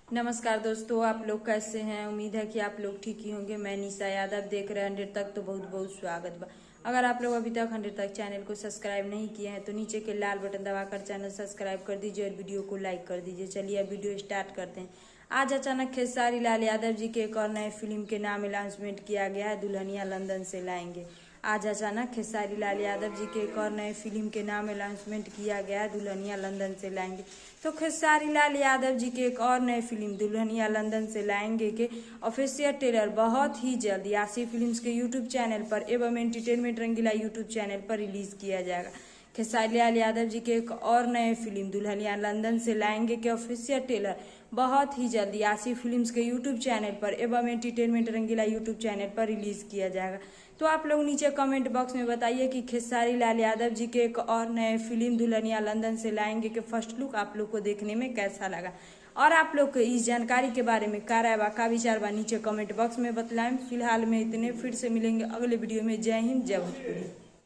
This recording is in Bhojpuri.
नमस्कार दोस्तों, आप लोग कैसे हैं। उम्मीद है कि आप लोग ठीक ही होंगे। मैं निशा यादव देख रहे हैं 100 तक, तो बहुत बहुत स्वागत बा। अगर आप लोग अभी तक 100 तक चैनल को सब्सक्राइब नहीं किए हैं तो नीचे के लाल बटन दबाकर चैनल सब्सक्राइब कर दीजिए और वीडियो को लाइक कर दीजिए। चलिए अब वीडियो स्टार्ट करते हैं। आज अचानक खेसारी लाल यादव जी के एक और नए फिल्म के नाम अनाउंसमेंट किया गया है, दुल्हनिया लंदन से लाएंगे। आज अचानक खेसारी लाल यादव जी के एक और नए फिल्म के नाम अनाउंसमेंट किया गया है, दुल्हनिया लंदन से लाएंगे। तो खेसारी लाल यादव जी के एक और नए फिल्म दुल्हनिया लंदन से लाएंगे के ऑफिशियल ट्रेलर बहुत ही जल्द यासी फिल्म्स के यूट्यूब चैनल पर एवं एंटरटेनमेंट रंगीला यूट्यूब चैनल पर रिलीज किया जाएगा। खेसारी लाल यादव जी के एक और नए फिल्म दुल्हनिया लंदन से लाएंगे के ऑफिशियल ट्रेलर बहुत ही जल्द यासी फिल्म्स के यूट्यूब चैनल पर एवं एंटरटेनमेंट रंगीला यूट्यूब चैनल पर रिलीज किया जाएगा। तो आप लोग नीचे कमेंट बॉक्स में बताइए कि खेसारी लाल यादव जी के एक और नए फिल्म दुल्हनिया लंदन से लाएंगे के फर्स्ट लुक आप लोग को देखने में कैसा लगा, और आप लोग को इस जानकारी के बारे में क्या राय बा, का विचार बा, नीचे कमेंट बॉक्स में बतलाएं। फिलहाल में इतने, फिर से मिलेंगे अगले वीडियो में। जय हिंद, जय भोजपुरी।